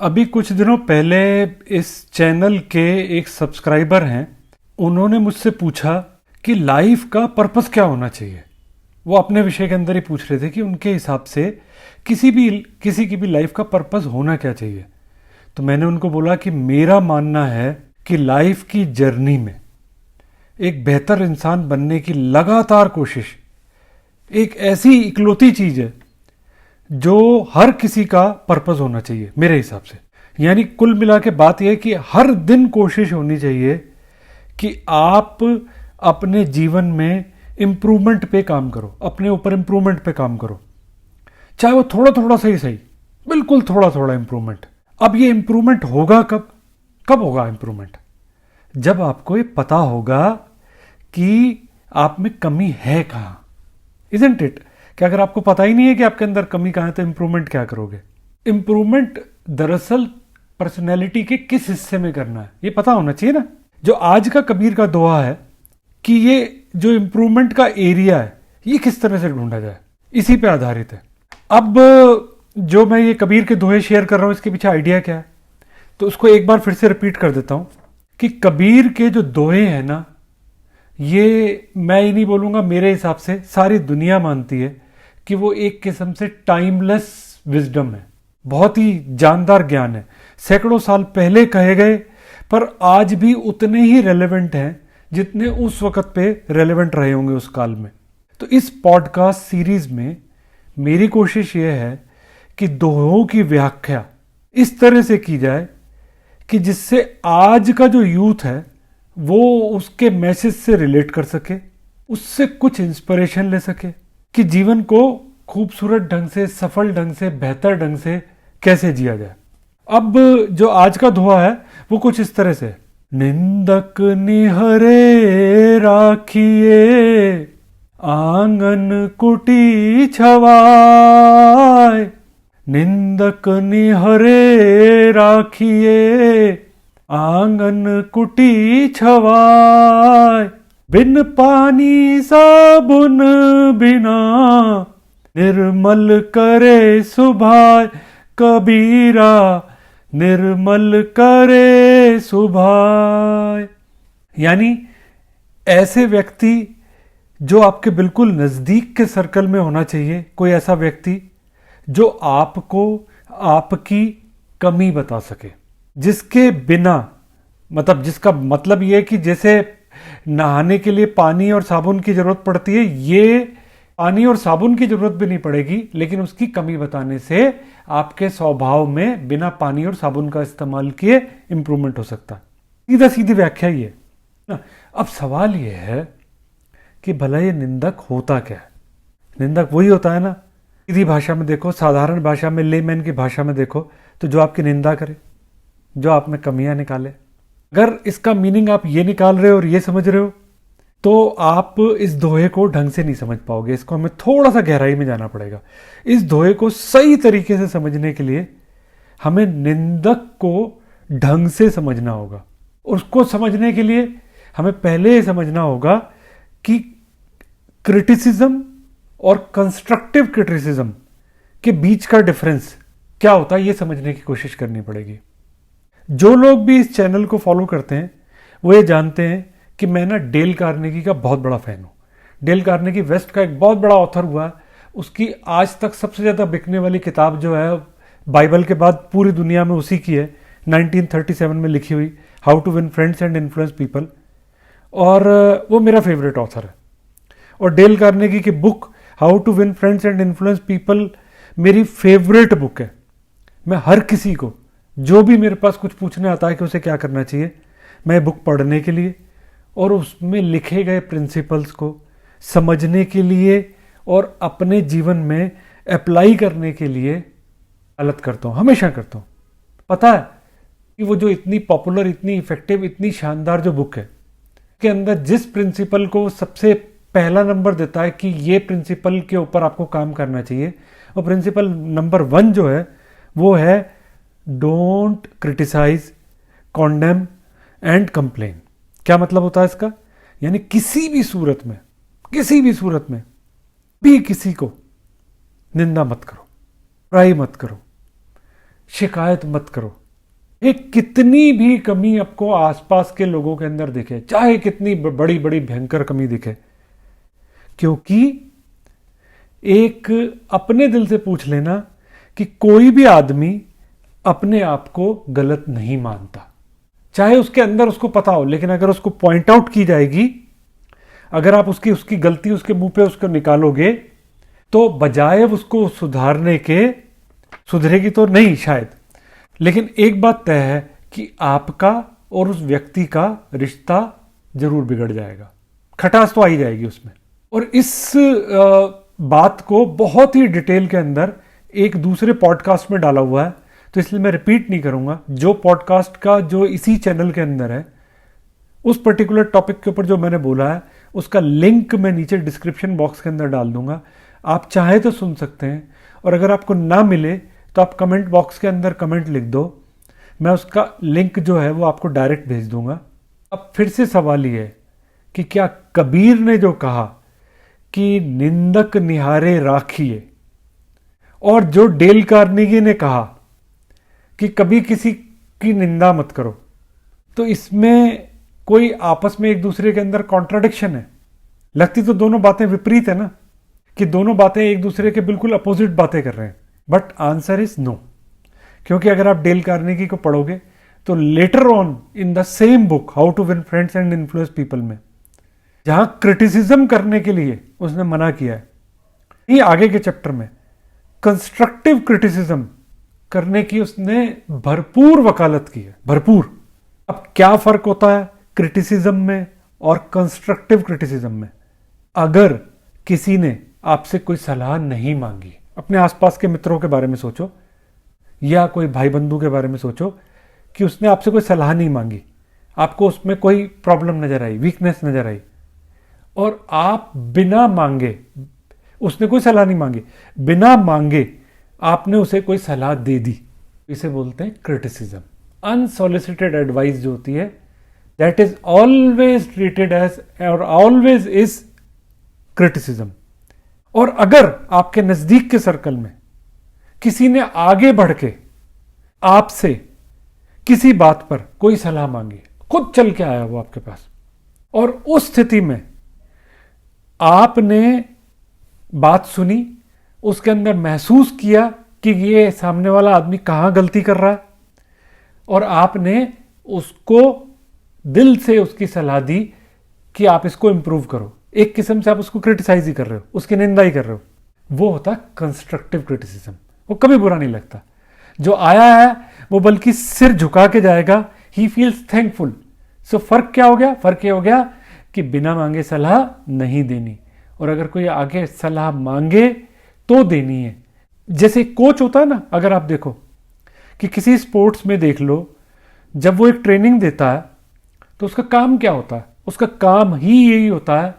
अभी कुछ दिनों पहले इस चैनल के एक सब्सक्राइबर हैं, उन्होंने मुझसे पूछा कि लाइफ का पर्पस क्या होना चाहिए। वो अपने विषय के अंदर ही पूछ रहे थे कि उनके हिसाब से किसी की भी लाइफ का पर्पस होना क्या चाहिए। तो मैंने उनको बोला कि मेरा मानना है कि लाइफ की जर्नी में एक बेहतर इंसान बनने की लगातार कोशिश एक ऐसी इकलौती चीज है जो हर किसी का पर्पस होना चाहिए मेरे हिसाब से। यानी कुल मिला के बात यह है कि हर दिन कोशिश होनी चाहिए कि आप अपने जीवन में इम्प्रूवमेंट पे काम करो, अपने ऊपर इम्प्रूवमेंट पे काम करो, चाहे वो थोड़ा थोड़ा सही सही, बिल्कुल थोड़ा थोड़ा इम्प्रूवमेंट। अब ये इम्प्रूवमेंट होगा कब? कब होगा इम्प्रूवमेंट? जब आपको ये पता होगा कि आप में कमी है कहाँ। Isn't it? कि अगर आपको पता ही नहीं है कि आपके अंदर कमी कहाँ है तो इम्प्रूवमेंट क्या करोगे? इम्प्रूवमेंट दरअसल पर्सनैलिटी के किस हिस्से में करना है ये पता होना चाहिए ना। जो आज का कबीर का दोहा है कि ये जो इम्प्रूवमेंट का एरिया है ये किस तरह से ढूंढा जाए, इसी पे आधारित है। अब जो मैं ये कबीर के दोहे शेयर कर रहा हूँ इसके पीछे आइडिया क्या है, तो उसको एक बार फिर से रिपीट कर देता हूँ कि कबीर के जो दोहे हैं ना, ये मैं ही नहीं बोलूँगा, मेरे हिसाब से सारी दुनिया मानती है कि वो एक किस्म से टाइमलेस विजडम है, बहुत ही जानदार ज्ञान है। सैकड़ों साल पहले कहे गए पर आज भी उतने ही रेलेवेंट हैं जितने उस वक्त पे रेलेवेंट रहे होंगे उस काल में। तो इस पॉडकास्ट सीरीज में मेरी कोशिश ये है कि दोहों की व्याख्या इस तरह से की जाए कि जिससे आज का जो यूथ है वो उसके मैसेज से रिलेट कर सके, उससे कुछ इंस्पिरेशन ले सके कि जीवन को खूबसूरत ढंग से, सफल ढंग से, बेहतर ढंग से कैसे जिया जाए। अब जो आज का दोहा है वो कुछ इस तरह से: निंदक निहरे राखिए, आंगन कुटी छवाए। निंदक निहरे राखिए, आंगन कुटी छवाए। बिन पानी साबुन बिना, निर्मल करे सुभाए। कबीरा निर्मल करे सुभाए। यानी ऐसे व्यक्ति जो आपके बिल्कुल नजदीक के सर्कल में होना चाहिए, कोई ऐसा व्यक्ति जो आपको आपकी कमी बता सके, जिसके बिना, मतलब जिसका मतलब ये है कि जैसे नहाने के लिए पानी और साबुन की जरूरत पड़ती है, ये पानी और साबुन की जरूरत भी नहीं पड़ेगी, लेकिन उसकी कमी बताने से आपके स्वभाव में बिना पानी और साबुन का इस्तेमाल किए इंप्रूवमेंट हो सकता है। सीधा सीधी व्याख्या ये ना। अब सवाल ये है कि भला ये निंदक होता क्या है? निंदक वही होता है ना, सीधी भाषा में देखो, साधारण भाषा में, लेमैन की भाषा में देखो तो जो आपकी निंदा करे, जो आप में कमियां निकाले। अगर इसका मीनिंग आप ये निकाल रहे हो और ये समझ रहे हो तो आप इस दोहे को ढंग से नहीं समझ पाओगे। इसको हमें थोड़ा सा गहराई में जाना पड़ेगा। इस दोहे को सही तरीके से समझने के लिए हमें निंदक को ढंग से समझना होगा। उसको समझने के लिए हमें पहले ये समझना होगा कि क्रिटिसिज्म और कंस्ट्रक्टिव क्रिटिसिज्म के बीच का डिफरेंस क्या होता है, ये समझने की कोशिश करनी पड़ेगी। जो लोग भी इस चैनल को फॉलो करते हैं वो ये जानते हैं कि मैं ना डेल कार्नेगी का बहुत बड़ा फैन हूँ। डेल कार्नेगी वेस्ट का एक बहुत बड़ा ऑथर हुआ। उसकी आज तक सबसे ज़्यादा बिकने वाली किताब जो है बाइबल के बाद पूरी दुनिया में उसी की है, 1937 में लिखी हुई, how to win friends and influence people. और वो मेरा फेवरेट ऑथर है। और डेल कार्नेगी की book how to win friends and influence people मेरी फेवरेट बुक है। मैं हर किसी को जो भी मेरे पास कुछ पूछने आता है कि उसे क्या करना चाहिए, मैं बुक पढ़ने के लिए और उसमें लिखे गए प्रिंसिपल्स को समझने के लिए और अपने जीवन में अप्लाई करने के लिए गलत करता हूँ, हमेशा करता हूँ। पता है कि वो जो इतनी पॉपुलर, इतनी इफेक्टिव, इतनी शानदार जो बुक है के अंदर जिस प्रिंसिपल को सबसे पहला नंबर देता है कि ये प्रिंसिपल के ऊपर आपको काम करना चाहिए, और प्रिंसिपल नंबर 1 जो है वो है डोंट क्रिटिसाइज, कॉन्डेम एंड कंप्लेन। क्या मतलब होता है इसका? यानी किसी भी सूरत में भी किसी को निंदा मत करो, बुराई मत करो, शिकायत मत करो। एक कितनी भी कमी आपको आसपास के लोगों के अंदर दिखे, चाहे कितनी बड़ी बड़ी भयंकर कमी दिखे, क्योंकि एक अपने दिल से पूछ लेना कि कोई भी आदमी अपने आप को गलत नहीं मानता, चाहे उसके अंदर उसको पता हो, लेकिन अगर उसको पॉइंट आउट की जाएगी, अगर आप उसकी गलती उसके मुंह पे उसको निकालोगे, तो बजाय उसको सुधारने के, सुधरेगी तो नहीं शायद, लेकिन एक बात तय है कि आपका और उस व्यक्ति का रिश्ता जरूर बिगड़ जाएगा, खटास तो आई जाएगी उसमें। और इस बात को बहुत ही डिटेल के अंदर एक दूसरे पॉडकास्ट में डाला हुआ है, तो इसलिए मैं रिपीट नहीं करूंगा। जो पॉडकास्ट का जो इसी चैनल के अंदर है, उस पर्टिकुलर टॉपिक के ऊपर जो मैंने बोला है, उसका लिंक मैं नीचे डिस्क्रिप्शन बॉक्स के अंदर डाल दूंगा। आप चाहे तो सुन सकते हैं, और अगर आपको ना मिले तो आप कमेंट बॉक्स के अंदर कमेंट लिख दो, मैं उसका लिंक जो है वो आपको डायरेक्ट भेज दूंगा। अब फिर से सवाल ये है कि क्या कबीर ने जो कहा कि निंदक निहारे राखिए, और जो डेल कार्नेगी ने कहा कि कभी किसी की निंदा मत करो, तो इसमें कोई आपस में एक दूसरे के अंदर कॉन्ट्राडिक्शन है? लगती तो दोनों बातें विपरीत है ना, कि दोनों बातें एक दूसरे के बिल्कुल अपोजिट बातें कर रहे हैं। बट आंसर इज नो, क्योंकि अगर आप डेल कार्नेगी को पढ़ोगे तो later on in the same book how to win friends and influence people में, जहां क्रिटिसिज्म करने के लिए उसने मना किया है, ये आगे के चैप्टर में कंस्ट्रक्टिव क्रिटिसिज्म करने की उसने भरपूर वकालत की है, भरपूर। अब क्या फर्क होता है क्रिटिसिज्म में और कंस्ट्रक्टिव क्रिटिसिज्म में? अगर किसी ने आपसे कोई सलाह नहीं मांगी, अपने आसपास के मित्रों के बारे में सोचो, या कोई भाई बंधु के बारे में सोचो, कि उसने आपसे कोई सलाह नहीं मांगी, आपको उसमें कोई प्रॉब्लम नजर आई, वीकनेस नजर आई, और आप बिना मांगे, उसने कोई सलाह नहीं मांगी, बिना मांगे आपने उसे कोई सलाह दे दी, इसे बोलते हैं क्रिटिसिज्म। अनसॉलिसिटेड एडवाइस जो होती है, that is always treated as, और ऑलवेज इज क्रिटिसिज्म। और अगर आपके नजदीक के सर्कल में किसी ने आगे बढ़ के आपसे किसी बात पर कोई सलाह मांगी, खुद चल के आया वो आपके पास, और उस स्थिति में आपने बात सुनी, उसके अंदर महसूस किया कि ये सामने वाला आदमी कहां गलती कर रहा है, और आपने उसको दिल से उसकी सलाह दी कि आप इसको इंप्रूव करो, एक किस्म से आप उसको क्रिटिसाइज ही कर रहे हो, उसकी निंदा ही कर रहे हो, वो होता है कंस्ट्रक्टिव क्रिटिसिज्म। वो कभी बुरा नहीं लगता। जो आया है वो बल्कि सिर झुका के जाएगा, ही फील्स थैंकफुल। सो फर्क क्या हो गया? फर्क ये हो गया कि बिना मांगे सलाह नहीं देनी, और अगर कोई आगे सलाह मांगे तो देनी है। जैसे कोच होता है ना, अगर आप देखो कि किसी स्पोर्ट्स में देख लो, जब वो एक ट्रेनिंग देता है तो उसका काम क्या होता है? उसका काम ही यही होता है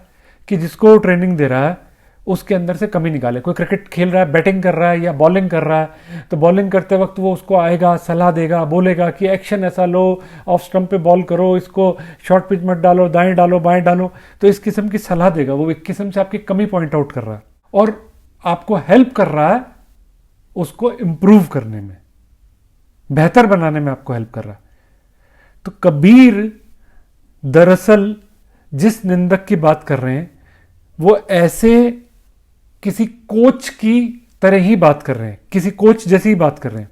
कि जिसको ट्रेनिंग दे रहा है उसके अंदर से कमी निकाले। कोई क्रिकेट खेल रहा है, बैटिंग कर रहा है या बॉलिंग कर रहा है, तो बॉलिंग करते वक्त वो उसको आएगा, सलाह देगा, बोलेगा कि एक्शन ऐसा लो, ऑफ स्टंप पे बॉल करो, इसको शॉर्ट पिच मत डालो, दाएं डालो, बाएं डालो, तो इस किस्म की सलाह देगा। वो एक किस्म से आपकी कमी पॉइंट आउट कर रहा है और आपको हेल्प कर रहा है उसको इंप्रूव करने में, बेहतर बनाने में आपको हेल्प कर रहा है। तो कबीर दरअसल जिस निंदक की बात कर रहे हैं वो ऐसे किसी कोच की तरह ही बात कर रहे हैं, किसी कोच जैसी ही बात कर रहे हैं।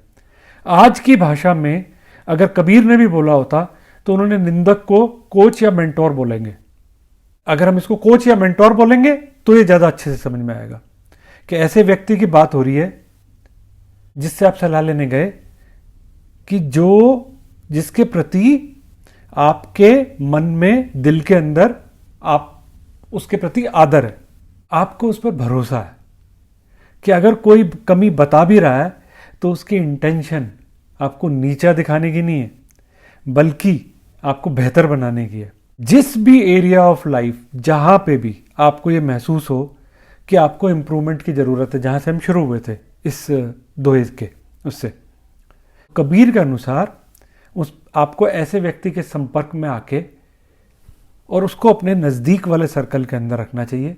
आज की भाषा में अगर कबीर ने भी बोला होता तो उन्होंने निंदक को कोच या मेंटोर बोलेंगे। अगर हम इसको कोच या मेंटोर बोलेंगे तो ये ज्यादा अच्छे से समझ में आएगा कि ऐसे व्यक्ति की बात हो रही है जिससे आप सलाह लेने गए, कि जिसके प्रति आपके मन में, दिल के अंदर आप उसके प्रति आदर है, आपको उस पर भरोसा है कि अगर कोई कमी बता भी रहा है तो उसकी इंटेंशन आपको नीचा दिखाने की नहीं है, बल्कि आपको बेहतर बनाने की है। जिस भी एरिया ऑफ लाइफ जहां पे भी आपको ये महसूस हो कि आपको इंप्रूवमेंट की जरूरत है, जहां से हम शुरू हुए थे इस दोहे के, उससे कबीर के अनुसार आपको ऐसे व्यक्ति के संपर्क में आके और उसको अपने नज़दीक वाले सर्कल के अंदर रखना चाहिए,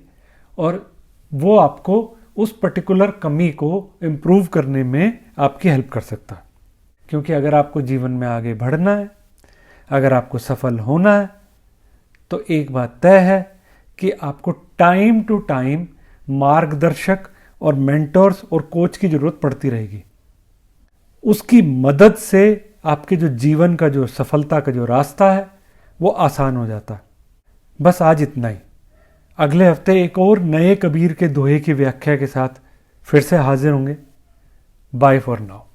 और वो आपको उस पर्टिकुलर कमी को इम्प्रूव करने में आपकी हेल्प कर सकता है। क्योंकि अगर आपको जीवन में आगे बढ़ना है, अगर आपको सफल होना है, तो एक बात तय है कि आपको टाइम टू टाइम मार्गदर्शक और मेंटर्स और कोच की ज़रूरत पड़ती रहेगी। उसकी मदद से आपके जो जीवन का जो सफलता का जो रास्ता है वो आसान हो जाता है। बस आज इतना ही। अगले हफ्ते एक और नए कबीर के दोहे की व्याख्या के साथ फिर से हाजिर होंगे। Bye for now.